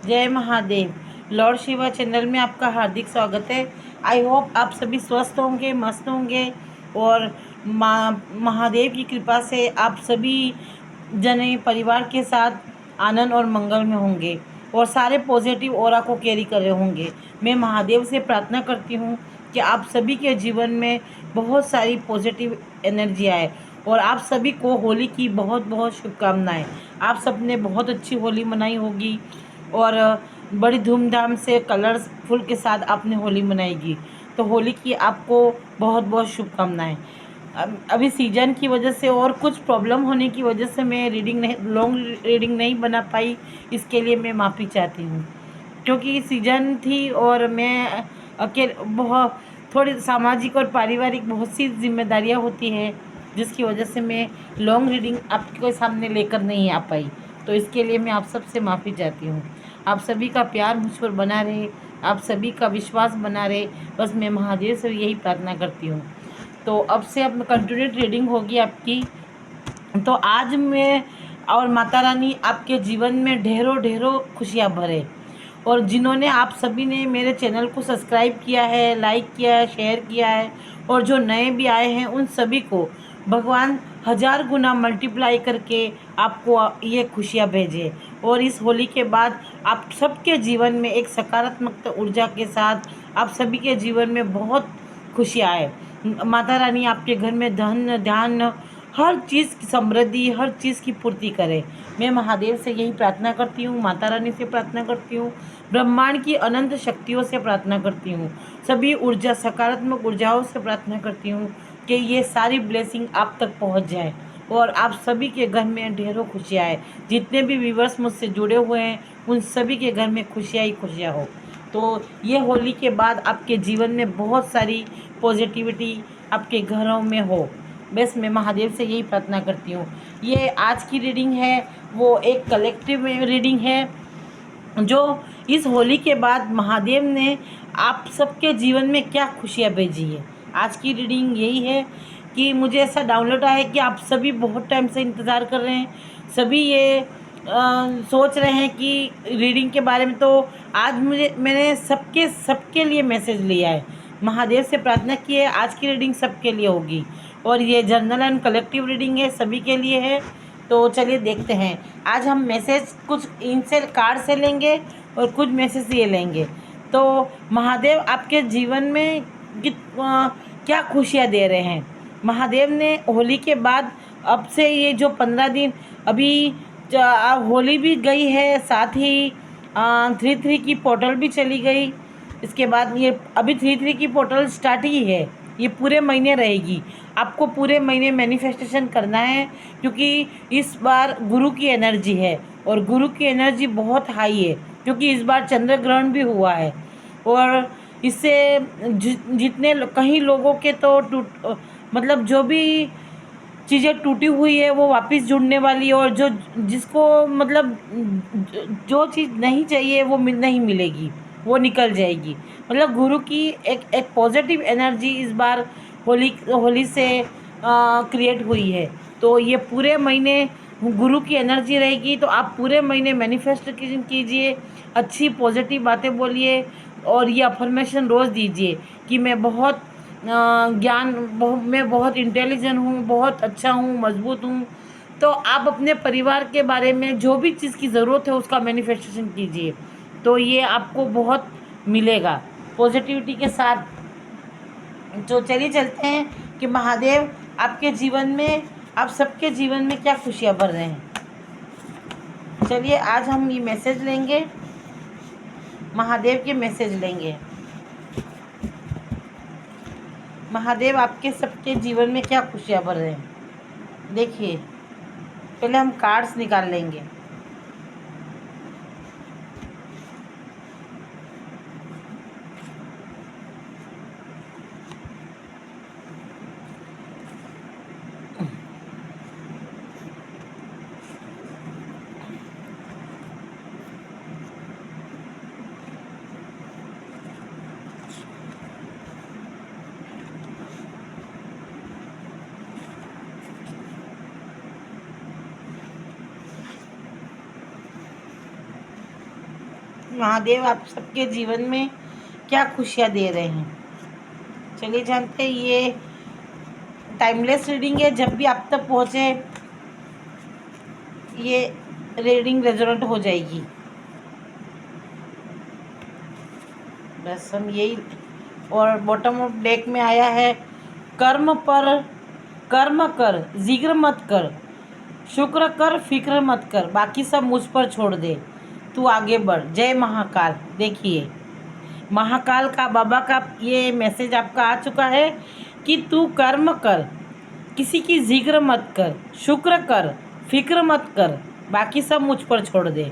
जय Mahadev. Lord Shiva channel में आपका हार्दिक स्वागत है। आई होप आप सभी स्वस्थ होंगे, मस्त होंगे और महादेव की कृपा से आप सभी जने परिवार के साथ आनंद और मंगल में होंगे और सारे पॉजिटिव ऑरा को कैरी कर रहे होंगे। मैं महादेव से प्रार्थना करती हूँ कि आप सभी के जीवन में बहुत सारी पॉजिटिव एनर्जी आए और आप सभी को होली की बहुत बहुत शुभकामनाएं। आप सबने बहुत अच्छी होली मनाई होगी और बड़ी धूमधाम से कलरफुल के साथ आपने होली मनाएगी। तो होली की आपको बहुत बहुत शुभकामनाएं। अभी सीजन की वजह से और कुछ प्रॉब्लम होने की वजह से मैं लॉन्ग रीडिंग नहीं बना पाई। इसके लिए मैं माफ़ी चाहती हूँ क्योंकि सीजन थी और मैं अकेले बहुत थोड़ी सामाजिक और पारिवारिक बहुत सी जिम्मेदारियाँ होती हैं जिसकी वजह से मैं लॉन्ग रीडिंग आपके सामने लेकर नहीं आ पाई। तो इसके लिए मैं आप सबसे माफ़ी चाहती हूँ। आप सभी का प्यार मुझ पर बना रहे, आप सभी का विश्वास बना रहे, बस मैं महादेव से यही प्रार्थना करती हूँ। तो अब से अब कंटिन्यू रीडिंग होगी आपकी। तो आज मैं और माता रानी आपके जीवन में ढेरों ढेरों खुशियाँ भरे। और जिन्होंने आप सभी ने मेरे चैनल को सब्सक्राइब किया है, लाइक किया है, शेयर किया है और जो नए भी आए हैं उन सभी को भगवान 1000 गुना मल्टीप्लाई करके आपको ये खुशियाँ भेजे। और इस होली के बाद आप सबके जीवन में एक सकारात्मक ऊर्जा के साथ आप सभी के जीवन में बहुत खुशियाँ आए। माता रानी आपके घर में धन ध्यान हर चीज़ की समृद्धि, हर चीज़ की पूर्ति करे। मैं महादेव से यही प्रार्थना करती हूँ, माता रानी से प्रार्थना करती हूँ, ब्रह्मांड की अनंत शक्तियों से प्रार्थना करती हूँ, सभी ऊर्जा सकारात्मक ऊर्जाओं से प्रार्थना करती हूँ कि ये सारी ब्लेसिंग आप तक पहुँच जाए और आप सभी के घर में ढेरों खुशियाँ आए। जितने भी व्यूवर्स मुझसे जुड़े हुए हैं उन सभी के घर में खुशियाँ ही खुशियाँ हो। तो ये होली के बाद आपके जीवन में बहुत सारी पॉजिटिविटी आपके घरों में हो। बस मैं महादेव से यही प्रार्थना करती हूँ। ये आज की रीडिंग है वो एक कलेक्टिव रीडिंग है जो इस होली के बाद महादेव ने आप सबके जीवन में क्या खुशियाँ भेजी है। आज की रीडिंग यही है कि मुझे ऐसा डाउनलोड आया है कि आप सभी बहुत टाइम से इंतज़ार कर रहे हैं, सभी ये सोच रहे हैं कि रीडिंग के बारे में। तो आज मैंने सबके लिए मैसेज लिया है, महादेव से प्रार्थना की है आज की रीडिंग सबके लिए होगी और ये जर्नल एंड कलेक्टिव रीडिंग है, सभी के लिए है। तो चलिए देखते हैं। आज हम मैसेज कुछ इनसे कार्ड से लेंगे और कुछ मैसेज ये लेंगे। तो महादेव आपके जीवन में क्या खुशियाँ दे रहे हैं। महादेव ने होली के बाद अब से ये जो 15 दिन अभी होली भी गई है, साथ ही 3-3 की पोर्टल भी चली गई। इसके बाद ये अभी 3-3 की पोर्टल स्टार्ट ही है, ये पूरे महीने रहेगी। आपको पूरे महीने मैनिफेस्टेशन करना है क्योंकि इस बार गुरु की एनर्जी है और गुरु की एनर्जी बहुत हाई है क्योंकि इस बार चंद्र ग्रहण भी हुआ है और इससे जितने कहीं लोगों के तो मतलब जो भी चीज़ें टूटी हुई है वो वापस जुड़ने वाली है और जो जिसको मतलब जो चीज़ नहीं चाहिए वो नहीं मिलेगी, वो निकल जाएगी। मतलब गुरु की एक पॉजिटिव एनर्जी इस बार होली से क्रिएट हुई है। तो ये पूरे महीने गुरु की एनर्जी रहेगी। तो आप पूरे महीने मैनिफेस्टेशन कीजिए, अच्छी पॉजिटिव बातें बोलिए और ये अफर्मेशन रोज़ दीजिए कि मैं बहुत मैं बहुत इंटेलिजेंट हूँ, बहुत अच्छा हूँ, मजबूत हूँ। तो आप अपने परिवार के बारे में जो भी चीज़ की ज़रूरत है उसका मैनिफेस्टेशन कीजिए, तो ये आपको बहुत मिलेगा पॉजिटिविटी के साथ। तो चलिए चलते हैं कि महादेव आपके जीवन में, आप सबके जीवन में क्या खुशियाँ भर रहे हैं। चलिए आज हम ये मैसेज लेंगे, महादेव के मैसेज लेंगे। महादेव आपके सबके जीवन में क्या खुशियाँ भर रहे हैं। देखिए पहले हम कार्ड्स निकाल लेंगे। महादेव आप सबके जीवन में क्या खुशियाँ दे रहे हैं। चलिए जानते हैं। ये टाइमलेस रीडिंग है, जब भी आप तक पहुँचे ये रीडिंग रेजोनेट हो जाएगी। बस हम यही। और बॉटम ऑफ डेक में आया है, कर्म कर, जिक्र मत कर, शुक्र कर, फिक्र मत कर, बाकी सब मुझ पर छोड़ दे, तू आगे बढ़, जय महाकाल। देखिए महाकाल का बाबा का ये मैसेज आपका आ चुका है कि तू कर्म कर, किसी की जिक्र मत कर, शुक्र कर, फिक्र मत कर, बाकी सब मुझ पर छोड़ दे,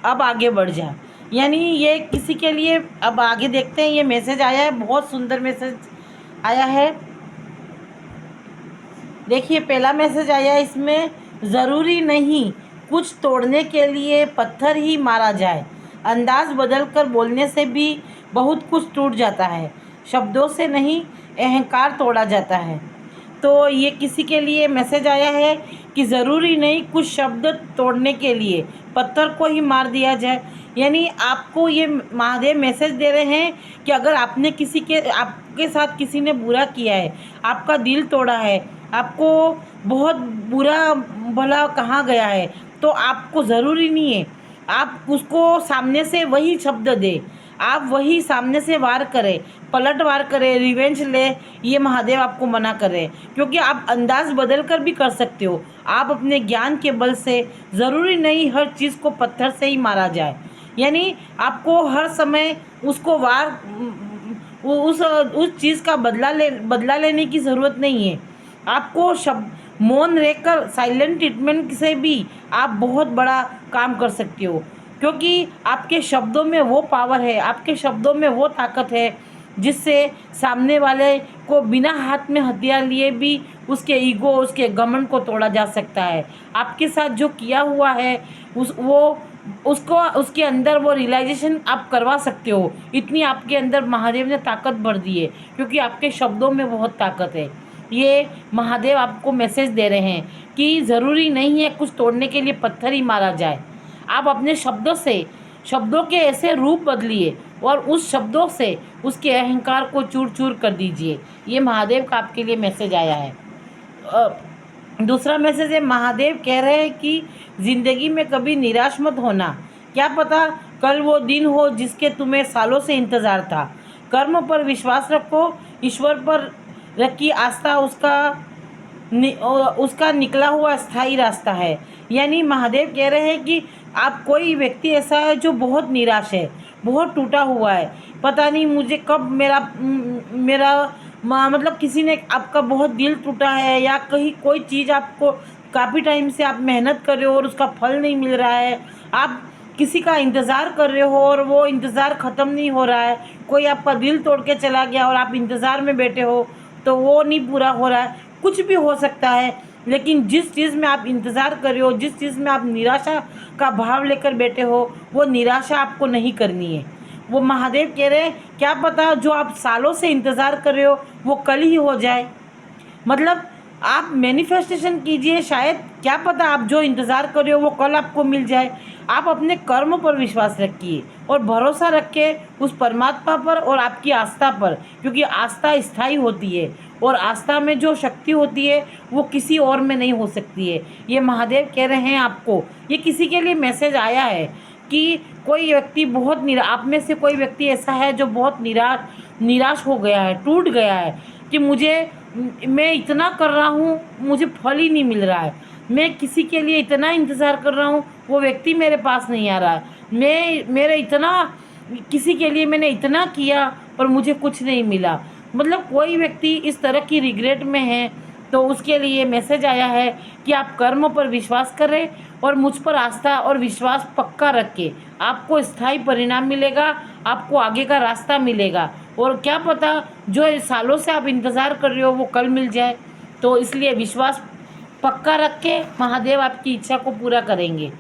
अब आगे बढ़ जा। यानी ये किसी के लिए, अब आगे देखते हैं। ये मैसेज आया है, बहुत सुंदर मैसेज आया है। देखिए पहला मैसेज आया है इसमें, ज़रूरी नहीं कुछ तोड़ने के लिए पत्थर ही मारा जाए, अंदाज बदल कर बोलने से भी बहुत कुछ टूट जाता है, शब्दों से नहीं अहंकार तोड़ा जाता है। तो ये किसी के लिए मैसेज आया है कि ज़रूरी नहीं कुछ शब्द तोड़ने के लिए पत्थर को ही मार दिया जाए। यानी आपको ये महादेव मैसेज दे रहे हैं कि अगर आपने आपके साथ किसी ने बुरा किया है, आपका दिल तोड़ा है, आपको बहुत बुरा भला कहा गया है, तो आपको ज़रूरी नहीं है आप उसको सामने से वही शब्द दे, आप वही सामने से वार करें, पलट वार करें, रिवेंज ले। ये महादेव आपको मना कर रहे हैं, क्योंकि आप अंदाज बदल कर भी कर सकते हो। आप अपने ज्ञान के बल से, ज़रूरी नहीं हर चीज़ को पत्थर से ही मारा जाए। यानी आपको हर समय उसको उस चीज़ का बदला लेने की ज़रूरत नहीं है। आपको मौन रहकर, साइलेंट ट्रीटमेंट से भी आप बहुत बड़ा काम कर सकते हो, क्योंकि आपके शब्दों में वो पावर है, आपके शब्दों में वो ताकत है जिससे सामने वाले को बिना हाथ में हथियार लिए भी उसके ईगो, उसके घमंड को तोड़ा जा सकता है। आपके साथ जो किया हुआ है उसके अंदर वो रियलाइजेशन आप करवा सकते हो। इतनी आपके अंदर महादेव ने ताकत भर दी है, क्योंकि आपके शब्दों में बहुत ताकत है। ये महादेव आपको मैसेज दे रहे हैं कि ज़रूरी नहीं है कुछ तोड़ने के लिए पत्थर ही मारा जाए। आप अपने शब्दों के ऐसे रूप बदलिए और उस शब्दों से उसके अहंकार को चूर चूर कर दीजिए। ये महादेव का आपके लिए मैसेज आया है। दूसरा मैसेज है, महादेव कह रहे हैं कि ज़िंदगी में कभी निराश मत होना, क्या पता कल वो दिन हो जिसके तुम्हें सालों से इंतज़ार था। कर्म पर विश्वास रखो, ईश्वर पर रखी आस्था उसका निकला हुआ स्थायी रास्ता है। यानी महादेव कह रहे हैं कि आप कोई व्यक्ति ऐसा है जो बहुत निराश है, बहुत टूटा हुआ है, पता नहीं मुझे कब मतलब किसी ने आपका बहुत दिल टूटा है, या कहीं कोई चीज़ आपको काफ़ी टाइम से आप मेहनत कर रहे हो और उसका फल नहीं मिल रहा है, आप किसी का इंतज़ार कर रहे हो और वो इंतज़ार ख़त्म नहीं हो रहा है, कोई आपका दिल तोड़ के चला गया और आप इंतज़ार में बैठे हो तो वो नहीं पूरा हो रहा है। कुछ भी हो सकता है, लेकिन जिस चीज़ में आप इंतज़ार कर रहे हो, जिस चीज़ में आप निराशा का भाव लेकर बैठे हो, वो निराशा आपको नहीं करनी है। वो महादेव कह रहे हैं क्या पता जो आप सालों से इंतज़ार कर रहे हो वो कल ही हो जाए। मतलब आप मैनिफेस्टेशन कीजिए, शायद क्या पता आप जो इंतज़ार कर रहे हो वो कल आपको मिल जाए। आप अपने कर्म पर विश्वास रखिए और भरोसा रखें उस परमात्मा पर और आपकी आस्था पर, क्योंकि आस्था स्थायी होती है और आस्था में जो शक्ति होती है वो किसी और में नहीं हो सकती है। ये महादेव कह रहे हैं आपको। ये किसी के लिए मैसेज आया है कि कोई व्यक्ति बहुत आप में से कोई व्यक्ति ऐसा है जो बहुत निराश हो गया है, टूट गया है कि मैं इतना कर रहा हूँ, मुझे फल ही नहीं मिल रहा है, मैं किसी के लिए इतना इंतज़ार कर रहा हूँ, वो व्यक्ति मेरे पास नहीं आ रहा है, किसी के लिए मैंने इतना किया पर मुझे कुछ नहीं मिला। मतलब कोई व्यक्ति इस तरह की रिग्रेट में है, तो उसके लिए मैसेज आया है कि आप कर्म पर विश्वास करें और मुझ पर आस्था और विश्वास पक्का रखें, आपको स्थायी परिणाम मिलेगा, आपको आगे का रास्ता मिलेगा। और क्या पता जो सालों से आप इंतज़ार कर रहे हो वो कल मिल जाए। तो इसलिए विश्वास पक्का रख के महादेव आपकी इच्छा को पूरा करेंगे।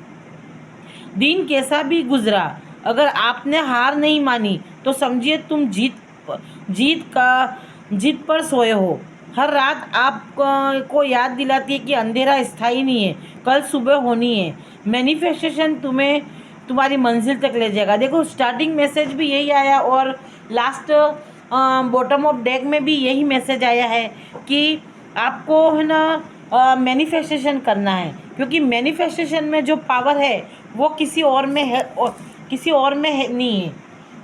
दिन कैसा भी गुजरा, अगर आपने हार नहीं मानी तो समझिए तुम जीत पर सोए हो। हर रात आपको याद दिलाती है कि अंधेरा स्थायी नहीं है, कल सुबह होनी है। मैनिफेस्टेशन तुम्हारी मंजिल तक ले जाएगा। देखो स्टार्टिंग मैसेज भी यही आया और लास्ट बॉटम ऑफ डेक में भी यही मैसेज आया है कि आपको है ना मैनिफेस्टेशन करना है, क्योंकि मैनिफेस्टेशन में जो पावर है वो किसी और में है और किसी और में है नहीं है।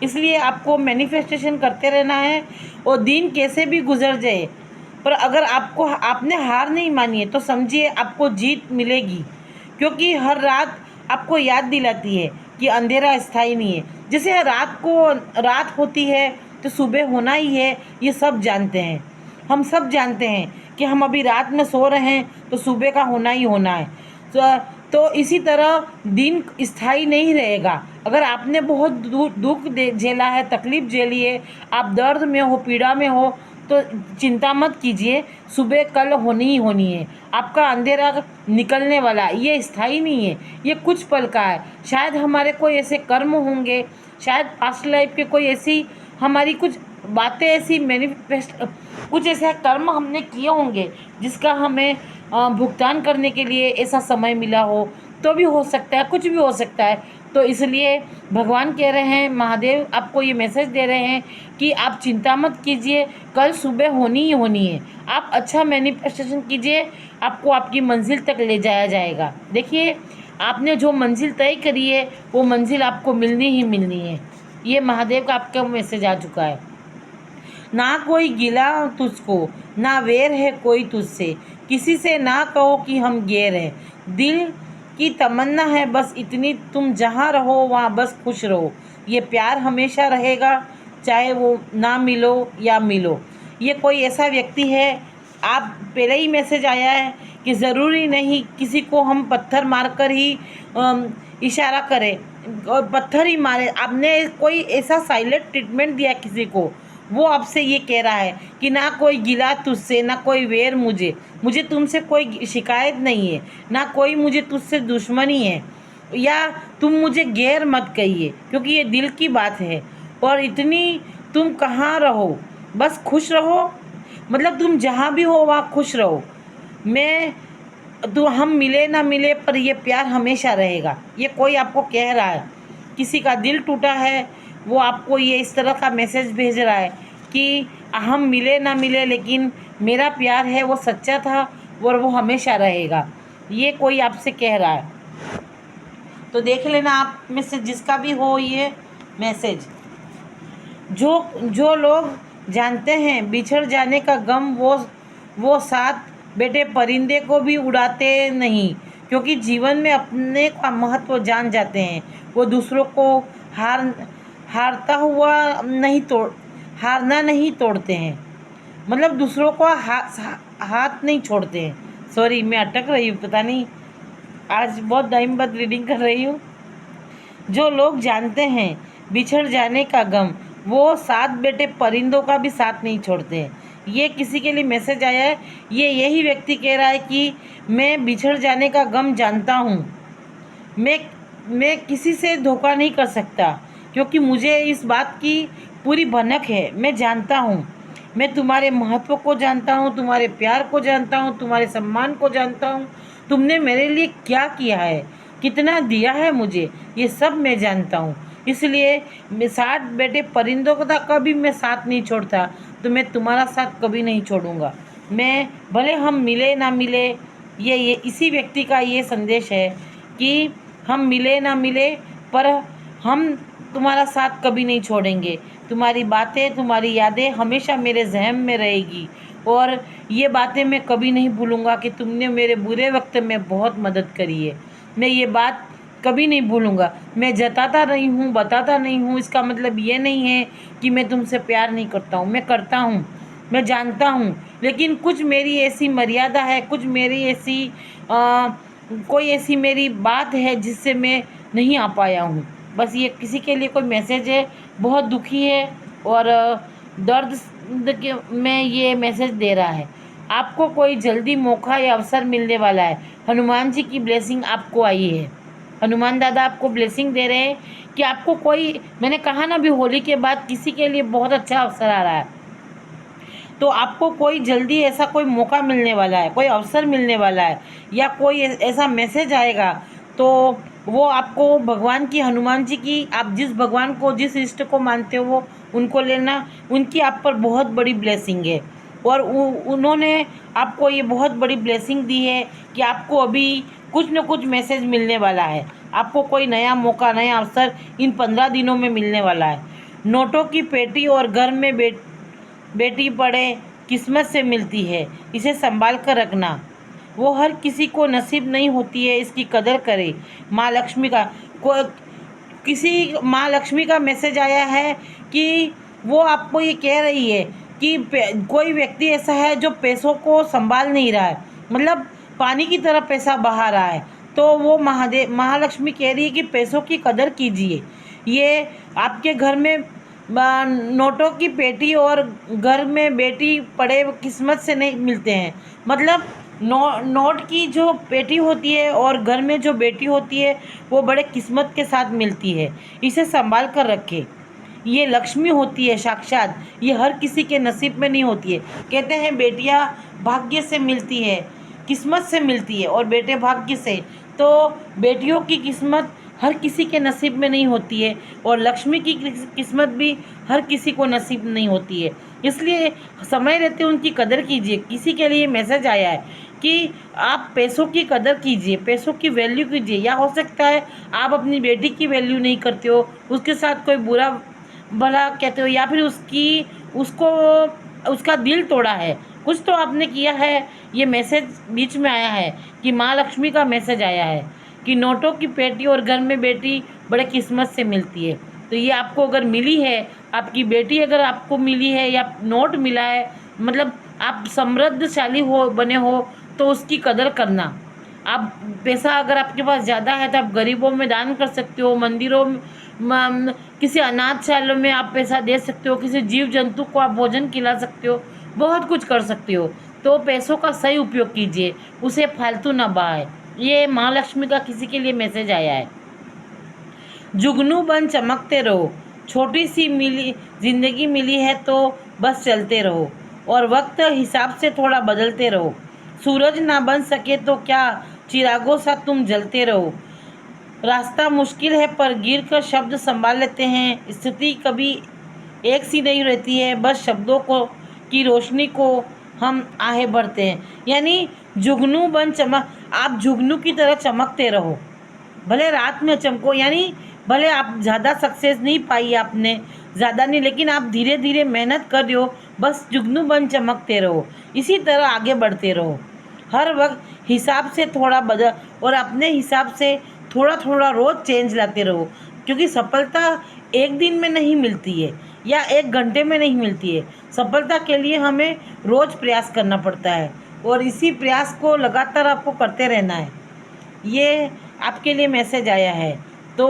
इसलिए आपको मैनिफेस्टेशन करते रहना है और दिन कैसे भी गुजर जाए, पर अगर आपने हार नहीं मानी है तो समझिए आपको जीत मिलेगी, क्योंकि हर रात आपको याद दिलाती है कि अंधेरा स्थायी नहीं है। जैसे रात होती है तो सुबह होना ही है, ये सब जानते हैं, हम सब जानते हैं कि हम अभी रात में सो रहे हैं तो सुबह का होना ही होना है। तो इसी तरह दिन स्थायी नहीं रहेगा। अगर आपने बहुत दुख झेला है, तकलीफ़ झेली है, आप दर्द में हो, पीड़ा में हो, तो चिंता मत कीजिए, सुबह कल होनी ही होनी है। आपका अंधेरा निकलने वाला है, ये स्थायी नहीं है, ये कुछ पल का है। शायद हमारे कोई ऐसे कर्म होंगे, शायद पास्ट लाइफ के कोई ऐसी हमारी कुछ बातें ऐसी मैनिफेस्ट, कुछ ऐसे कर्म हमने किए होंगे जिसका हमें भुगतान करने के लिए ऐसा समय मिला हो, तो भी हो सकता है, कुछ भी हो सकता है। तो इसलिए भगवान कह रहे हैं, महादेव आपको ये मैसेज दे रहे हैं कि आप चिंता मत कीजिए, कल सुबह होनी ही होनी है। आप अच्छा मैनिफेस्टेशन कीजिए, आपको आपकी मंजिल तक ले जाया जाएगा। देखिए आपने जो मंजिल तय करी है वो मंजिल आपको मिलनी ही मिलनी है। ये महादेव का आपका मैसेज आ चुका है। ना कोई गिला तुझको, ना वेर है कोई तुझसे, किसी से ना कहो कि हम गैर हैं। दिल की तमन्ना है बस इतनी, तुम जहाँ रहो वहाँ बस खुश रहो। ये प्यार हमेशा रहेगा, चाहे वो ना मिलो या मिलो। ये कोई ऐसा व्यक्ति है, आप पहले ही मैसेज आया है कि ज़रूरी नहीं किसी को हम पत्थर मारकर ही इशारा करें और पत्थर ही मारे। आपने कोई ऐसा साइलेंट ट्रीटमेंट दिया किसी को, वो आपसे ये कह रहा है कि ना कोई गिला तुझसे, ना कोई वेर मुझे तुमसे कोई शिकायत नहीं है, ना कोई मुझे तुझसे दुश्मनी है, या तुम मुझे गैर मत कहिए, क्योंकि ये दिल की बात है। और इतनी तुम कहाँ रहो बस खुश रहो, मतलब तुम जहाँ भी हो वहाँ खुश रहो। तो हम मिले ना मिले पर ये प्यार हमेशा रहेगा। ये कोई आपको कह रहा है, किसी का दिल टूटा है, वो आपको ये इस तरह का मैसेज भेज रहा है कि हम मिले ना मिले लेकिन मेरा प्यार है वो सच्चा था और वो हमेशा रहेगा। ये कोई आपसे कह रहा है। तो देख लेना आप में से जिसका भी हो ये मैसेज। जो लोग जानते हैं बिछड़ जाने का गम, वो साथ बैठे परिंदे को भी उड़ाते नहीं, क्योंकि जीवन में अपने का महत्व जान जाते हैं। वो दूसरों को हारना नहीं तोड़ते हैं, मतलब दूसरों को हाथ नहीं छोड़ते हैं। सॉरी मैं अटक रही हूँ, पता नहीं आज बहुत टाइम बाद रीडिंग कर रही हूँ। जो लोग जानते हैं बिछड़ जाने का गम, वो साथ बैठे परिंदों का भी साथ नहीं छोड़ते हैं। ये किसी के लिए मैसेज आया है। यही व्यक्ति कह रहा है कि मैं बिछड़ जाने का गम जानता हूँ, मैं किसी से धोखा नहीं कर सकता, क्योंकि मुझे इस बात की पूरी भनक है। मैं जानता हूँ, मैं तुम्हारे महत्व को जानता हूँ, तुम्हारे प्यार को जानता हूँ, तुम्हारे सम्मान को जानता हूँ, तुमने मेरे लिए क्या किया है, कितना दिया है मुझे, ये सब मैं जानता हूँ। इसलिए मैं साथ बैठे परिंदों का कभी मैं साथ नहीं छोड़ता, तो मैं तुम्हारा साथ कभी नहीं छोड़ूंगा। मैं भले हम मिले ना मिले, ये इसी व्यक्ति का ये संदेश है कि हम मिले ना मिले पर हम तुम्हारा साथ कभी नहीं छोड़ेंगे। तुम्हारी बातें, तुम्हारी यादें हमेशा मेरे जहन में रहेगी, और ये बातें मैं कभी नहीं भूलूंगा कि तुमने मेरे बुरे वक्त में बहुत मदद करी है। मैं ये बात कभी नहीं भूलूंगा। मैं जताता नहीं हूँ, बताता नहीं हूँ, इसका मतलब ये नहीं है कि मैं तुमसे प्यार नहीं करता हूँ, मैं करता हूँ, मैं जानता हूँ। लेकिन कुछ मेरी ऐसी मर्यादा है, कुछ मेरी ऐसी कोई ऐसी मेरी बात है जिससे मैं नहीं आ पाया हूँ। बस ये किसी के लिए कोई मैसेज है, बहुत दुखी है और दर्द में ये मैसेज दे रहा है। आपको कोई जल्दी मौका या अवसर मिलने वाला है। हनुमान जी की ब्लेसिंग आपको आई है। हनुमान दादा आपको ब्लेसिंग दे रहे हैं कि आपको कोई, मैंने कहा ना भी होली के बाद किसी के लिए बहुत अच्छा अवसर आ रहा है, तो आपको कोई जल्दी ऐसा कोई मौका मिलने वाला है, कोई अवसर मिलने वाला है, या कोई ऐसा मैसेज आएगा। तो वो आपको भगवान की, हनुमान जी की, आप जिस भगवान को, जिस इष्ट को मानते हो वो उनको लेना। उनकी आप पर बहुत बड़ी ब्लेसिंग है और उन्होंने आपको ये बहुत बड़ी ब्लेसिंग दी है कि आपको अभी कुछ न कुछ मैसेज मिलने वाला है। आपको कोई नया मौका, नया अवसर इन 15 दिनों में मिलने वाला है। नोटों की पेटी और घर में बेटी पड़े किस्मत से मिलती है, इसे संभाल कर रखना। वो हर किसी को नसीब नहीं होती है, इसकी कदर करे। माँ लक्ष्मी का को किसी माँ लक्ष्मी का मैसेज आया है कि वो आपको ये कह रही है कि कोई व्यक्ति ऐसा है जो पैसों को संभाल नहीं रहा है, मतलब पानी की तरह पैसा बहा रहा है। तो वो महालक्ष्मी कह रही है कि पैसों की कदर कीजिए। ये आपके घर में नोटों की पेटी और घर में बेटी पड़े किस्मत से नहीं मिलते हैं। मतलब नोट की जो पेटी होती है और घर में जो बेटी होती है वो बड़े किस्मत के साथ मिलती है। इसे संभाल कर रखें। ये लक्ष्मी होती है साक्षात, ये हर किसी के नसीब में नहीं होती है। कहते हैं बेटियां भाग्य से मिलती है, किस्मत से मिलती है और बेटे भाग्य से। तो बेटियों की किस्मत हर किसी के नसीब में नहीं होती है और लक्ष्मी की किस्मत भी हर किसी को नसीब नहीं होती है। इसलिए समय रहते उनकी कदर कीजिए। किसी के लिए मैसेज आया है कि आप पैसों की कदर कीजिए, पैसों की वैल्यू कीजिए। या हो सकता है आप अपनी बेटी की वैल्यू नहीं करते हो, उसके साथ कोई बुरा भला कहते हो, या फिर उसको उसका दिल तोड़ा है, कुछ तो आपने किया है। ये मैसेज बीच में आया है कि माँ लक्ष्मी का मैसेज आया है कि नोटों की पेटी और घर में बेटी बड़े किस्मत से मिलती है। तो ये आपको अगर मिली है, आपकी बेटी अगर आपको मिली है या नोट मिला है, मतलब आप समृद्धशाली हो बने हो, तो उसकी कदर करना। आप पैसा अगर आपके पास ज़्यादा है तो आप गरीबों में दान कर सकते हो, मंदिरों में, किसी अनाथशालों में आप पैसा दे सकते हो, किसी जीव जंतु को आप भोजन खिला सकते हो, बहुत कुछ कर सकते हो। तो पैसों का सही उपयोग कीजिए, उसे फालतू ना बहाए। ये माँ लक्ष्मी का किसी के लिए मैसेज आया है। जुगनू बन चमकते रहो, छोटी सी मिली जिंदगी मिली है तो बस चलते रहो और वक्त हिसाब से थोड़ा बदलते रहो। सूरज ना बन सके तो क्या, चिरागों सा तुम जलते रहो। रास्ता मुश्किल है पर गिर कर शब्द संभाल लेते हैं। स्थिति कभी एक सी नहीं रहती है, बस शब्दों को की रोशनी को हम आगे बढ़ते हैं। यानी जुगनू बन चमक, आप जुगनू की तरह चमकते रहो, भले रात में चमको। यानी भले आप ज़्यादा सक्सेस नहीं पाई आपने, ज़्यादा नहीं, लेकिन आप धीरे धीरे मेहनत कर रहे हो, बस जुगनू बन चमकते रहो, इसी तरह आगे बढ़ते रहो। हर वक्त हिसाब से थोड़ा बदल और अपने हिसाब से थोड़ा थोड़ा रोज़ चेंज लाते रहो, क्योंकि सफलता एक दिन में नहीं मिलती है या एक घंटे में नहीं मिलती है। सफलता के लिए हमें रोज़ प्रयास करना पड़ता है और इसी प्रयास को लगातार आपको करते रहना है। ये आपके लिए मैसेज आया है। तो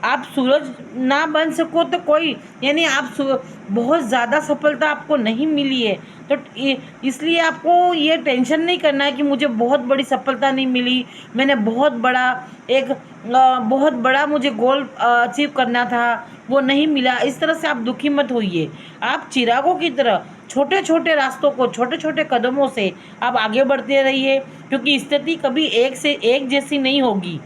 आप सूरज ना बन सको तो कोई, यानी आप बहुत ज़्यादा सफलता आपको नहीं मिली है तो इसलिए आपको ये टेंशन नहीं करना है कि मुझे बहुत बड़ी सफलता नहीं मिली, मैंने बहुत बड़ा मुझे गोल अचीव करना था, वो नहीं मिला। इस तरह से आप दुखी मत होइए। आप चिरागों की तरह छोटे छोटे रास्तों को, छोटे छोटे कदमों से आप आगे बढ़ते रहिए, क्योंकि स्थिति कभी एक से एक जैसी नहीं होगी,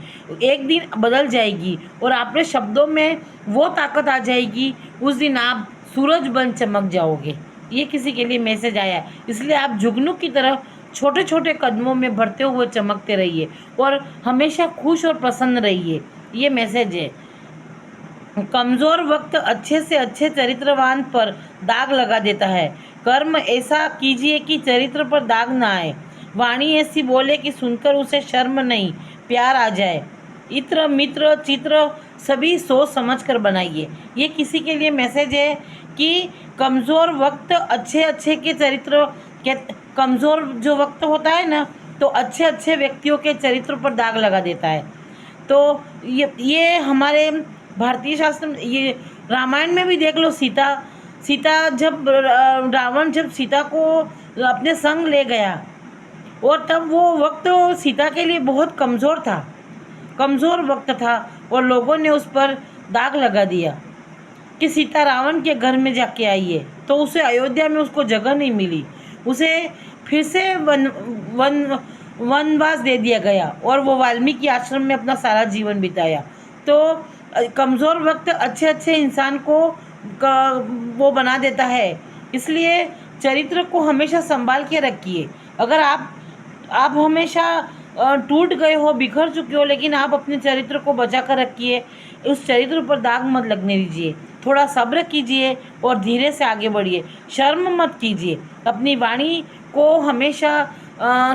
एक दिन बदल जाएगी और आपके शब्दों में वो ताकत आ जाएगी, उस दिन आप सूरज बन चमक जाओगे। ये किसी के लिए मैसेज आया है। इसलिए आप जुगनू की तरह छोटे छोटे कदमों में बढ़ते हुए चमकते रहिए और हमेशा खुश और प्रसन्न रहिए। ये मैसेज है। कमज़ोर वक्त अच्छे से अच्छे चरित्रवान पर दाग लगा देता है। कर्म ऐसा कीजिए कि चरित्र पर दाग ना आए। वाणी ऐसी बोले कि सुनकर उसे शर्म नहीं, प्यार आ जाए। इत्र मित्र चित्र सभी सोच समझ कर बनाइए। ये किसी के लिए मैसेज है कि कमज़ोर वक्त अच्छे अच्छे के चरित्र के, कमज़ोर जो वक्त होता है ना, तो अच्छे अच्छे व्यक्तियों के चरित्र पर दाग लगा देता है। तो ये हमारे भारतीय शास्त्र में, ये रामायण में भी देख लो। सीता जब रावण जब सीता को अपने संग ले गया और तब वो वक्त सीता के लिए बहुत कमज़ोर था, कमज़ोर वक्त था और लोगों ने उस पर दाग लगा दिया कि सीता रावण के घर में जाके आई है। तो उसे अयोध्या में उसको जगह नहीं मिली, उसे फिर से वन वनवास दे दिया गया और वो वाल्मीकि आश्रम में अपना सारा जीवन बिताया। तो कमज़ोर वक्त अच्छे अच्छे इंसान को वो बना देता है। इसलिए चरित्र को हमेशा संभाल के रखिए। अगर आप हमेशा टूट गए हो, बिखर चुके हो, लेकिन आप अपने चरित्र को बचा कर रखिए। उस चरित्र पर दाग मत लगने दीजिए। थोड़ा सब्र कीजिए और धीरे से आगे बढ़िए। शर्म मत कीजिए। अपनी वाणी को हमेशा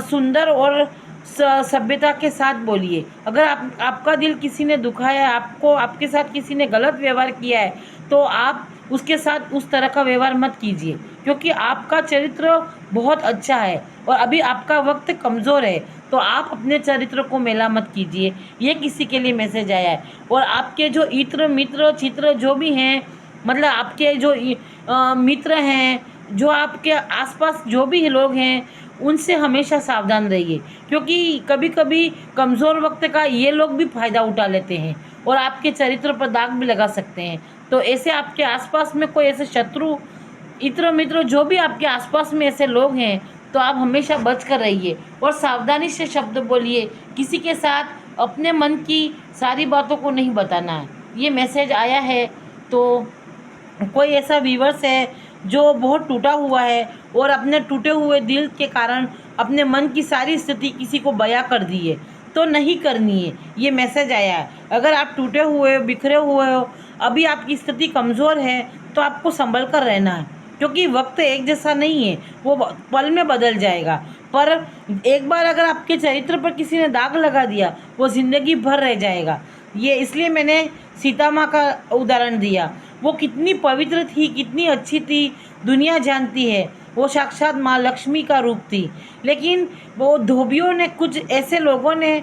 सुंदर और सभ्यता के साथ बोलिए। अगर आपका दिल किसी ने दुखाया है, आपके साथ किसी ने गलत व्यवहार किया है, तो आप उसके साथ उस तरह का व्यवहार मत कीजिए, क्योंकि आपका चरित्र बहुत अच्छा है और अभी आपका वक्त कमज़ोर है। तो आप अपने चरित्र को मेला मत कीजिए। ये किसी के लिए मैसेज आया है। और आपके जो इत्र मित्र चित्र जो भी हैं, मतलब आपके जो मित्र हैं, जो आपके आसपास जो भी लोग हैं, उनसे हमेशा सावधान रहिए, क्योंकि कभी कभी कमज़ोर वक्त का ये लोग भी फ़ायदा उठा लेते हैं और आपके चरित्र पर दाग भी लगा सकते हैं। तो ऐसे आपके आसपास में कोई ऐसे शत्रु, इत्र मित्र जो भी आपके आसपास में ऐसे लोग हैं, तो आप हमेशा बच कर रहिए और सावधानी से शब्द बोलिए। किसी के साथ अपने मन की सारी बातों को नहीं बताना है। ये मैसेज आया है। तो कोई ऐसा व्यूअर्स है जो बहुत टूटा हुआ है और अपने टूटे हुए दिल के कारण अपने मन की सारी स्थिति किसी को बयां कर दी है, तो नहीं करनी है। ये मैसेज आया है। अगर आप टूटे हुए बिखरे हुए हो, अभी आपकी स्थिति कमज़ोर है, तो आपको संभल कर रहना है, क्योंकि वक्त एक जैसा नहीं है, वो पल में बदल जाएगा। पर एक बार अगर आपके चरित्र पर किसी ने दाग लगा दिया, वो ज़िंदगी भर रह जाएगा। ये इसलिए मैंने सीता माँ का उदाहरण दिया। वो कितनी पवित्र थी, कितनी अच्छी थी, दुनिया जानती है। वो साक्षात माँ लक्ष्मी का रूप थी, लेकिन वो धोबियों ने, कुछ ऐसे लोगों ने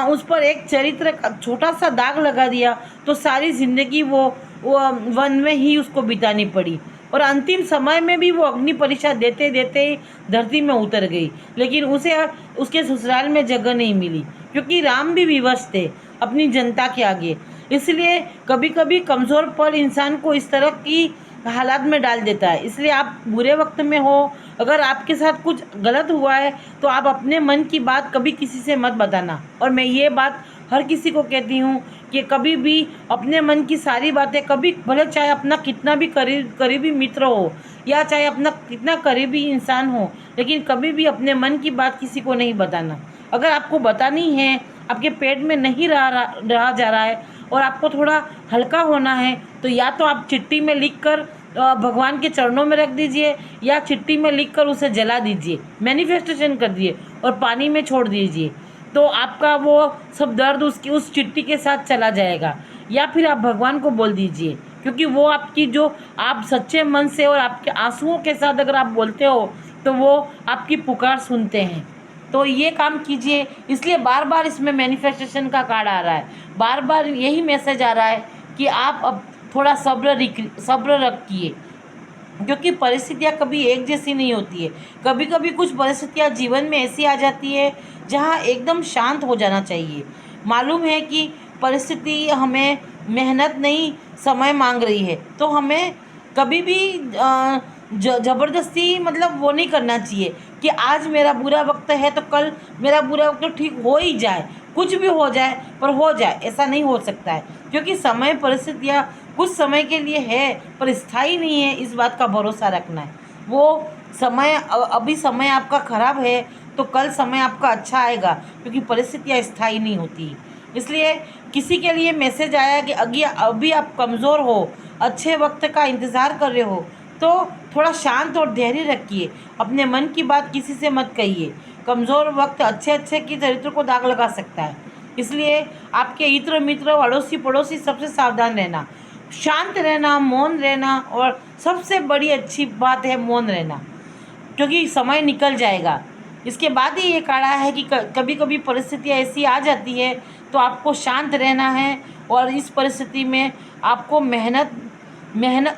उस पर एक चरित्र का छोटा सा दाग लगा दिया, तो सारी ज़िंदगी वो वन में ही उसको बितानी पड़ी। और अंतिम समय में भी वो अग्नि परीक्षा देते देते धरती में उतर गई, लेकिन उसे उसके ससुराल में जगह नहीं मिली, क्योंकि राम भी विवश थे अपनी जनता के आगे। इसलिए कभी कभी कमज़ोर पल इंसान को इस तरह की हालात में डाल देता है। इसलिए आप बुरे वक्त में हो, अगर आपके साथ कुछ गलत हुआ है, तो आप अपने मन की बात कभी किसी से मत बताना। और मैं ये बात हर किसी को कहती हूँ कि कभी भी अपने मन की सारी बातें, कभी भले चाहे अपना कितना भी करीबी मित्र हो या चाहे अपना कितना करीबी इंसान हो, लेकिन कभी भी अपने मन की बात किसी को नहीं बताना। अगर आपको बतानी है, आपके पेट में नहीं रहा जा रहा है और आपको थोड़ा हल्का होना है, तो या तो आप चिट्ठी में लिख कर भगवान के चरणों में रख दीजिए, या चिट्ठी में लिख कर उसे जला दीजिए, मैनिफेस्टेशन कर दिए और पानी में छोड़ दीजिए। तो आपका वो सब दर्द उस चिट्ठी के साथ चला जाएगा। या फिर आप भगवान को बोल दीजिए, क्योंकि वो आपकी, जो आप सच्चे मन से और आपके आंसुओं के साथ अगर आप बोलते हो, तो वो आपकी पुकार सुनते हैं। तो ये काम कीजिए। इसलिए बार बार इसमें मैनिफेस्टेशन का कार्ड आ रहा है, बार बार यही मैसेज आ रहा है कि आप अब थोड़ा सब्र रखिए, क्योंकि परिस्थितियाँ कभी एक जैसी नहीं होती है। कभी कभी कुछ परिस्थितियाँ जीवन में ऐसी आ जाती है जहाँ एकदम शांत हो जाना चाहिए। मालूम है कि परिस्थिति हमें मेहनत नहीं, समय मांग रही है, तो हमें कभी भी ज़बरदस्ती मतलब वो नहीं करना चाहिए कि आज मेरा बुरा वक्त है तो कल मेरा बुरा वक्त ठीक हो ही जाए, कुछ भी हो जाए पर हो जाए, ऐसा नहीं हो सकता है। क्योंकि समय, परिस्थितियाँ कुछ समय के लिए है पर स्थायी नहीं है, इस बात का भरोसा रखना है। वो समय, अभी समय आपका ख़राब है तो कल समय आपका अच्छा आएगा, क्योंकि परिस्थितियाँ स्थायी नहीं होती। इसलिए किसी के लिए मैसेज आया कि अभी आप कमज़ोर हो, अच्छे वक्त का इंतज़ार कर रहे हो, तो थोड़ा शांत और धैर्य रखिए। अपने मन की बात किसी से मत कहिए। कमज़ोर वक्त अच्छे अच्छे की चरित्र को दाग लगा सकता है। इसलिए आपके इत्र मित्र, अड़ोसी पड़ोसी सबसे सावधान रहना, शांत रहना, मौन रहना, और सबसे बड़ी अच्छी बात है मौन रहना, क्योंकि समय निकल जाएगा। इसके बाद ही ये कहा है कि कभी कभी परिस्थितियाँ ऐसी आ जाती है तो आपको शांत रहना है, और इस परिस्थिति में आपको मेहनत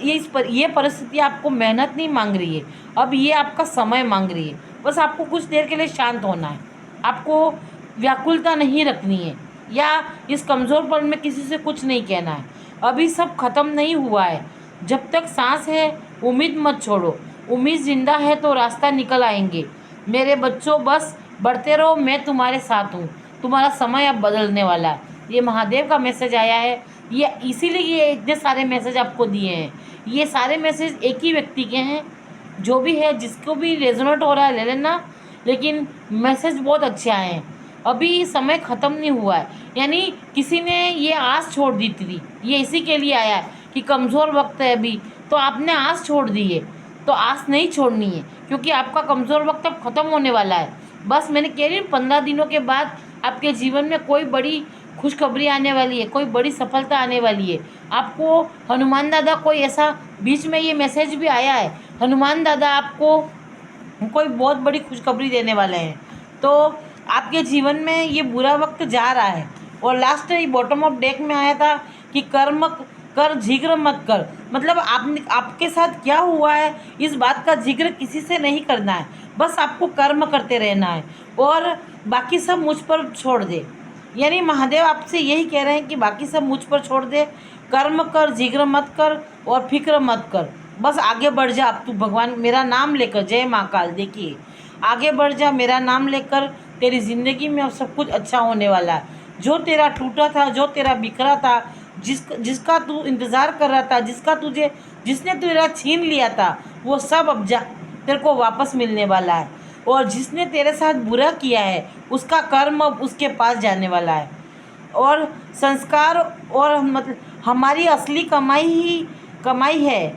ये परिस्थिति आपको मेहनत नहीं मांग रही है, अब ये आपका समय मांग रही है। बस आपको कुछ देर के लिए शांत होना है, आपको व्याकुलता नहीं रखनी है, या इस कमज़ोर पल में किसी से कुछ नहीं कहना है। अभी सब ख़त्म नहीं हुआ है, जब तक सांस है उम्मीद मत छोड़ो, उम्मीद ज़िंदा है तो रास्ता निकल आएंगे। मेरे बच्चों, बस बढ़ते रहो, मैं तुम्हारे साथ हूँ, तुम्हारा समय अब बदलने वाला है। ये महादेव का मैसेज आया है। ये इसीलिए ये इतने सारे मैसेज आपको दिए हैं। ये सारे मैसेज एक ही व्यक्ति के हैं। जो भी है, जिसको भी रेजोनेट हो रहा है ले लेना, लेकिन मैसेज बहुत अच्छे आए हैं। अभी समय ख़त्म नहीं हुआ है, यानी किसी ने ये आस छोड़ दी थी, ये इसी के लिए आया है कि कमज़ोर वक्त है अभी, तो आपने आस छोड़ दी है। तो आस नहीं छोड़नी है, क्योंकि आपका कमज़ोर वक्त अब ख़त्म होने वाला है। बस मैंने कह रही हूँ 15 दिनों के बाद आपके जीवन में कोई बड़ी खुशखबरी आने वाली है, कोई बड़ी सफलता आने वाली है। आपको हनुमान दादा कोई ऐसा, बीच में ये मैसेज भी आया है, हनुमान दादा आपको कोई बहुत बड़ी खुशखबरी देने वाले हैं। तो आपके जीवन में ये बुरा वक्त जा रहा है। और लास्ट बॉटम ऑफ डेक में आया था कि कर्म कर जिक्र मत कर, मतलब आपने आपके साथ क्या हुआ है इस बात का जिक्र किसी से नहीं करना है। बस आपको कर्म करते रहना है और बाकी सब मुझ पर छोड़ दे। यानी महादेव आपसे यही कह रहे हैं कि बाकी सब मुझ पर छोड़ दे, कर्म कर, जिक्र मत कर और फिक्र मत कर। बस आगे बढ़ जा। अब तू भगवान मेरा नाम लेकर, जय महाकाल, देखिए आगे बढ़ जा मेरा नाम लेकर, तेरी ज़िंदगी में अब सब कुछ अच्छा होने वाला है। जो तेरा टूटा था, जो तेरा बिखरा था, जिसका तू इंतज़ार कर रहा था, जिसने तेरा छीन लिया था, वो सब अब जा तेरे को वापस मिलने वाला है। और जिसने तेरे साथ बुरा किया है उसका कर्म अब उसके पास जाने वाला है। और संस्कार और मतलब हमारी असली कमाई है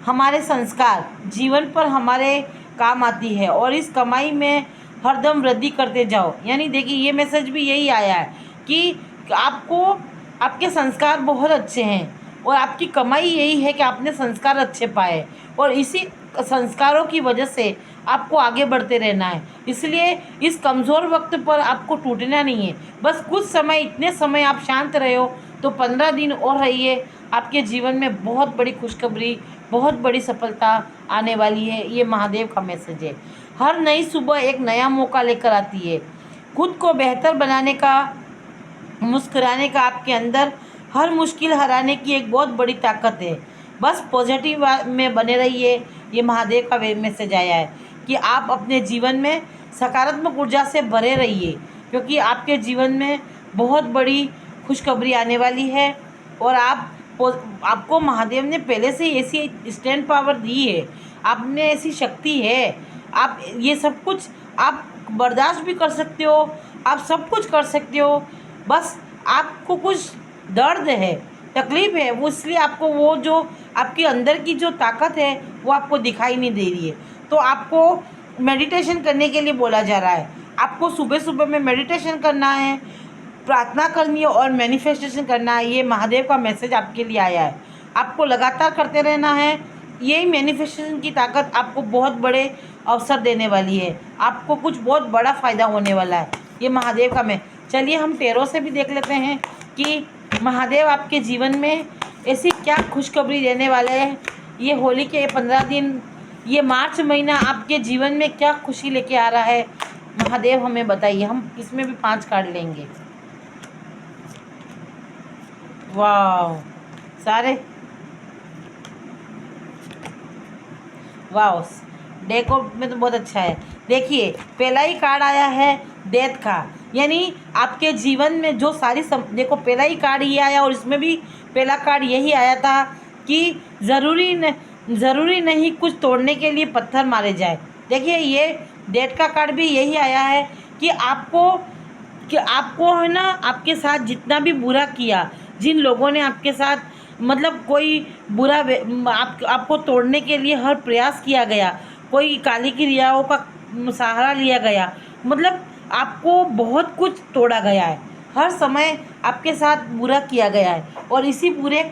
हमारे संस्कार, जीवन पर हमारे काम आती है। और इस कमाई में हरदम वृद्धि करते जाओ। यानी देखिए ये मैसेज भी यही आया है कि आपको आपके संस्कार बहुत अच्छे हैं और आपकी कमाई यही है कि आपने संस्कार अच्छे पाए, और इसी संस्कारों की वजह से आपको आगे बढ़ते रहना है। इसलिए इस कमज़ोर वक्त पर आपको टूटना नहीं है। बस कुछ समय, इतने समय आप शांत रहे हो तो 15 दिन और रहिए, आपके जीवन में बहुत बड़ी खुशखबरी, बहुत बड़ी सफलता आने वाली है। ये महादेव का मैसेज है। हर नई सुबह एक नया मौका लेकर आती है। खुद को बेहतर बनाने का, मुस्कुराने का आपके अंदर हर मुश्किल हराने की एक बहुत बड़ी ताकत है। बस पॉजिटिव में बने रहिए। ये महादेव का मैसेज आया है कि आप अपने जीवन में सकारात्मक ऊर्जा से भरे रहिए, क्योंकि आपके जीवन में बहुत बड़ी खुशखबरी आने वाली है। और आपको महादेव ने पहले से ही ऐसी स्टैंड पावर दी है, आप में ऐसी शक्ति है। आप ये सब कुछ आप बर्दाश्त भी कर सकते हो, आप सब कुछ कर सकते हो। बस आपको कुछ दर्द है, तकलीफ़ है, वो इसलिए आपको वो जो आपके अंदर की जो ताकत है वो आपको दिखाई नहीं दे रही है। तो आपको मेडिटेशन करने के लिए बोला जा रहा है। आपको सुबह सुबह में मेडिटेशन करना है, प्रार्थना करनी है और मैनिफेस्टेशन करना है। ये महादेव का मैसेज आपके लिए आया है। आपको लगातार करते रहना है। यही मैनिफेस्टेशन की ताकत आपको बहुत बड़े अवसर देने वाली है। आपको कुछ बहुत बड़ा फ़ायदा होने वाला है। ये महादेव का मैं चलिए हम टैरो से भी देख लेते हैं कि महादेव आपके जीवन में ऐसी क्या खुशखबरी देने वाले हैं। ये होली के 15 दिन, ये मार्च महीना आपके जीवन में क्या खुशी लेके आ रहा है, महादेव हमें बताइए। हम इसमें भी 5 कार्ड लेंगे। वाह, सारे वाह, डेको में तो बहुत अच्छा है। देखिए पहला ही कार्ड आया है डेथ का, यानी आपके जीवन में जो सारी देखो पहला ही कार्ड ये आया और इसमें भी पहला कार्ड यही आया था कि ज़रूरी नहीं कुछ तोड़ने के लिए पत्थर मारे जाए। देखिए ये डेथ का कार्ड भी यही आया है कि आपको है ना, आपके साथ जितना भी बुरा किया, जिन लोगों ने आपके साथ मतलब कोई बुरा आपको तोड़ने के लिए हर प्रयास किया गया, कोई काली की रियाओं का सहारा लिया गया, मतलब आपको बहुत कुछ तोड़ा गया है, हर समय आपके साथ बुरा किया गया है। और इसी बुरे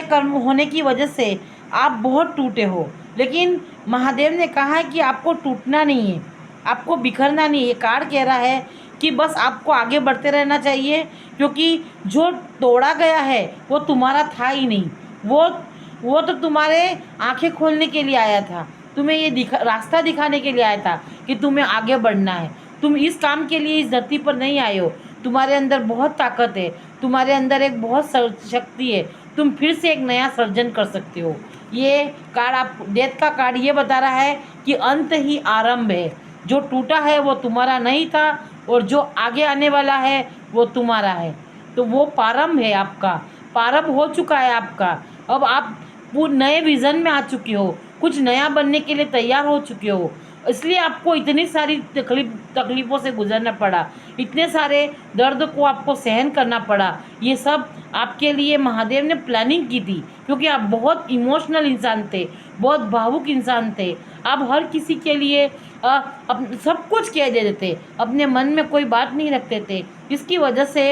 कर्म होने की वजह से आप बहुत टूटे हो। लेकिन महादेव ने कहा है कि आपको टूटना नहीं है, आपको बिखरना नहीं है। ये कार्ड कह रहा है कि बस आपको आगे बढ़ते रहना चाहिए, क्योंकि जो तोड़ा गया है वो तुम्हारा था ही नहीं। वो तो तुम्हारे आंखें खोलने के लिए आया था, तुम्हें ये रास्ता दिखाने के लिए आया था कि तुम्हें आगे बढ़ना है। तुम इस काम के लिए इस धरती पर नहीं आए हो। तुम्हारे अंदर बहुत ताकत है, तुम्हारे अंदर एक बहुत शक्ति है, तुम फिर से एक नया सर्जन कर सकते हो। ये कार्ड, आप डेथ का कार्ड ये बता रहा है कि अंत ही आरंभ है। जो टूटा है वो तुम्हारा नहीं था, और जो आगे आने वाला है वो तुम्हारा है। तो वो प्रारंभ है आपका, प्रारंभ हो चुका है आपका। अब आप पूरे नए विज़न में आ चुके हो, कुछ नया बनने के लिए तैयार हो चुके हो। इसलिए आपको इतनी सारी तकलीफ़ों से गुजरना पड़ा, इतने सारे दर्द को आपको सहन करना पड़ा। ये सब आपके लिए महादेव ने प्लानिंग की थी, क्योंकि आप बहुत इमोशनल इंसान थे, बहुत भावुक इंसान थे। आप हर किसी के लिए सब कुछ कह देते थे, अपने मन में कोई बात नहीं रखते थे। इसकी वजह से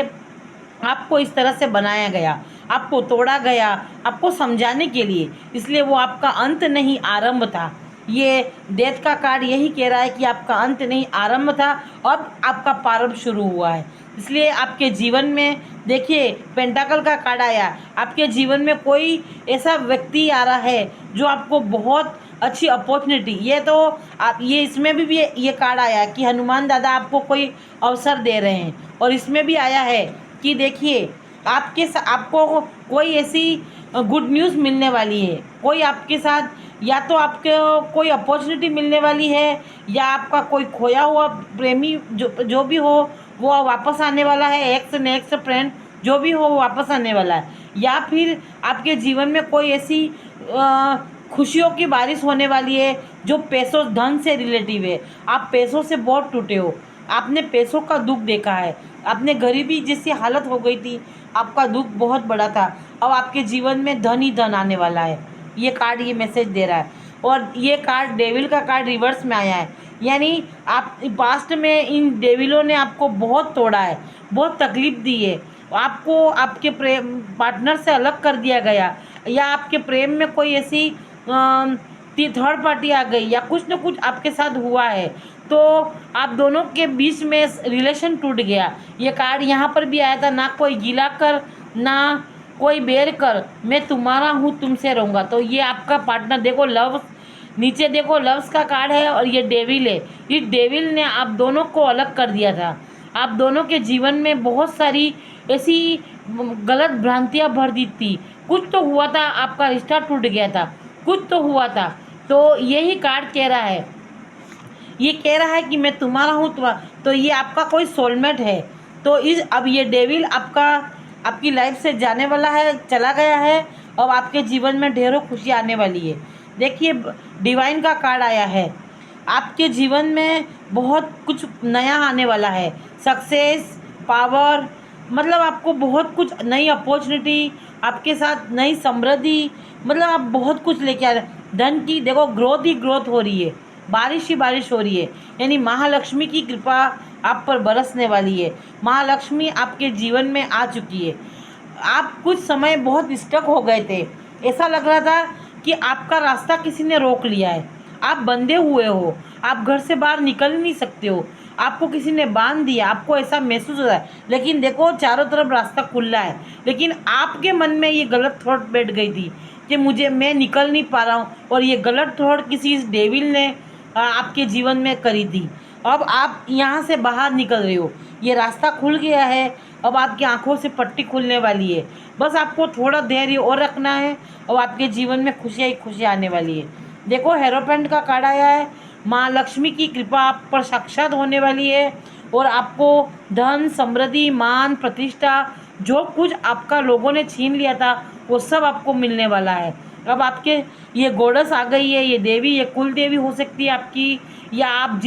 आपको इस तरह से बनाया गया, आपको तोड़ा गया, आपको समझाने के लिए। इसलिए वो आपका अंत नहीं आरंभ था। ये डेथ का कार्ड यही कह रहा है कि आपका अंत नहीं आरंभ था, अब आपका प्रारंभ शुरू हुआ है। इसलिए आपके जीवन में देखिए पेंटाकल का कार्ड आया, आपके जीवन में कोई ऐसा व्यक्ति आ रहा है जो आपको बहुत अच्छी अपॉर्चुनिटी, ये तो आप ये इसमें भी ये कार्ड आया कि हनुमान दादा आपको कोई अवसर दे रहे हैं। और इसमें भी आया है कि देखिए आपको कोई ऐसी गुड न्यूज़ मिलने वाली है, कोई आपके साथ या तो आपको कोई अपॉर्चुनिटी मिलने वाली है, या आपका कोई खोया हुआ प्रेमी जो भी हो वो वापस आने वाला है, नेक्स्ट फ्रेंड जो भी हो वो वापस आने वाला है। या फिर आपके जीवन में कोई ऐसी खुशियों की बारिश होने वाली है जो पैसों धन से रिलेटिव है। आप पैसों से बहुत टूटे हो, आपने पैसों का दुख देखा है, आपने गरीबी जैसी हालत हो गई थी, आपका दुख बहुत बड़ा था। अब आपके जीवन में धन ही धन आने वाला है, ये कार्ड ये मैसेज दे रहा है। और ये कार्ड डेविल का कार्ड रिवर्स में आया है, यानी आप पास्ट में इन डेविलों ने आपको बहुत तोड़ा है, बहुत तकलीफ दी है, आपको आपके प्रेम पार्टनर से अलग कर दिया गया, या आपके प्रेम में कोई ऐसी थर्ड पार्टी आ गई, या कुछ न कुछ आपके साथ हुआ है, तो आप दोनों के बीच में रिलेशन टूट गया। ये कार्ड यहाँ पर भी आया था, ना कोई गिला कर ना कोई बेर कर, मैं तुम्हारा हूँ तुमसे रहूँगा। तो ये आपका पार्टनर, देखो लव, नीचे देखो लव्स का कार्ड है और ये डेविल है। इस डेविल ने आप दोनों को अलग कर दिया था, आप दोनों के जीवन में बहुत सारी ऐसी गलत भ्रांतियाँ भर दी थी। कुछ तो हुआ था, आपका रिश्ता टूट गया था, कुछ तो हुआ था। तो यही कार्ड कह रहा है, ये कह रहा है कि मैं तुम्हारा हूँ तुम्हारा। तो ये आपका कोई सोलमेट है। तो अब ये डेविल आपकी लाइफ से जाने वाला है, चला गया है। अब आपके जीवन में ढेरों खुशी आने वाली है। देखिए डिवाइन का कार्ड आया है, आपके जीवन में बहुत कुछ नया आने वाला है, सक्सेस, पावर, मतलब आपको बहुत कुछ नई अपॉर्चुनिटी, आपके साथ नई समृद्धि, मतलब आप बहुत कुछ लेके आ रहे हैं। धन की देखो ग्रोथ ही ग्रोथ हो रही है, बारिश ही बारिश हो रही है, यानी महालक्ष्मी की कृपा आप पर बरसने वाली है। महालक्ष्मी आपके जीवन में आ चुकी है। आप कुछ समय बहुत स्टक हो गए थे, ऐसा लग रहा था कि आपका रास्ता किसी ने रोक लिया है, आप बंधे हुए हो, आप घर से बाहर निकल नहीं सकते हो, आपको किसी ने बांध दिया, आपको ऐसा महसूस हो रहा है। लेकिन देखो चारों तरफ रास्ता खुला है, लेकिन आपके मन में ये गलत थॉट बैठ गई थी कि मैं निकल नहीं पा रहा हूँ, और ये गलत थॉट किसी डेविल ने आपके जीवन में करी थी। अब आप यहाँ से बाहर निकल रहे हो, ये रास्ता खुल गया है, अब आपकी आंखों से पट्टी खुलने वाली है। बस आपको थोड़ा धैर्य और रखना है, और आपके जीवन में खुशियाँ ही खुशियाँ आने वाली है। देखो हेरोपेंट का कार्ड आया है, माँ लक्ष्मी की कृपा आप पर साक्षात होने वाली है, और आपको धन, समृद्धि, मान, प्रतिष्ठा, जो कुछ आपका लोगों ने छीन लिया था वो सब आपको मिलने वाला है। अब आपके ये गोडस आ गई है, ये देवी, ये कुल देवी हो सकती है आपकी, या आप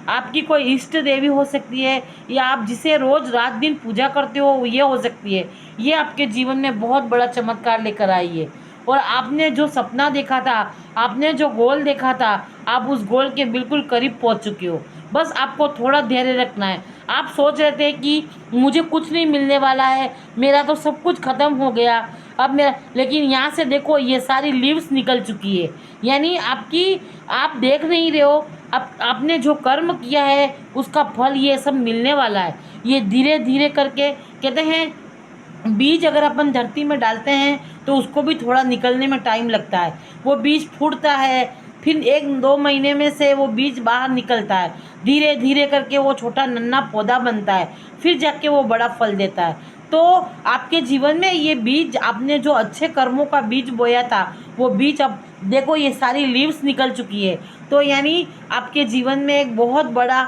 आपकी कोई इष्ट देवी हो सकती है, या आप जिसे रोज़ रात दिन पूजा करते हो ये हो सकती है। ये आपके जीवन में बहुत बड़ा चमत्कार लेकर आई है, और आपने जो सपना देखा था, आपने जो गोल देखा था, आप उस गोल के बिल्कुल करीब पहुंच चुके हो। बस आपको थोड़ा धैर्य रखना है। आप सोच रहे थे कि मुझे कुछ नहीं मिलने वाला है, मेरा तो सब कुछ ख़त्म हो गया अब मेरा, लेकिन यहाँ से देखो ये सारी लीव्स निकल चुकी है, यानी आप देख नहीं रहे हो, आपने जो कर्म किया है उसका फल ये सब मिलने वाला है। ये धीरे धीरे करके, कहते हैं बीज अगर अपन धरती में डालते हैं तो उसको भी थोड़ा निकलने में टाइम लगता है। वो बीज फूटता है, फिर 1-2 महीने में से वो बीज बाहर निकलता है, धीरे धीरे करके वो छोटा नन्हा पौधा बनता है, फिर जाके वो बड़ा फल देता है। तो आपके जीवन में ये बीज, आपने जो अच्छे कर्मों का बीज बोया था वो बीच अब देखो ये सारी लीव्स निकल चुकी है। तो यानी आपके जीवन में एक बहुत बड़ा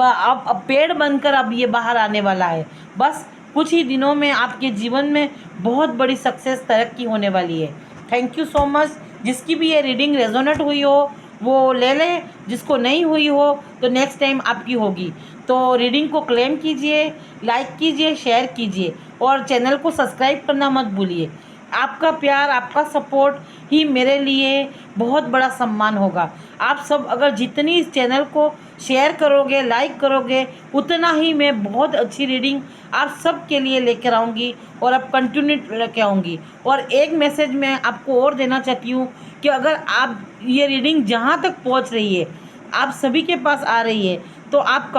अब पेड़ बनकर अब ये बाहर आने वाला है। बस कुछ ही दिनों में आपके जीवन में बहुत बड़ी सक्सेस तरक्की होने वाली है। Thank you so much. जिसकी भी ये रीडिंग रेजोनेट हुई हो वो ले लें, जिसको नहीं हुई हो तो नेक्स्ट टाइम आपकी होगी। तो रीडिंग को क्लेम कीजिए, लाइक कीजिए, शेयर कीजिए और चैनल को सब्सक्राइब करना मत भूलिए। आपका प्यार, आपका सपोर्ट ही मेरे लिए बहुत बड़ा सम्मान होगा। आप सब अगर जितनी इस चैनल को शेयर करोगे, लाइक करोगे, उतना ही मैं बहुत अच्छी रीडिंग आप सब के लिए लेकर आऊँगी और अब कंटिन्यू लेकर आऊँगी। और एक मैसेज मैं आपको और देना चाहती हूँ कि अगर आप ये रीडिंग जहाँ तक पहुँच रही है, आप सभी के पास आ रही है, तो आप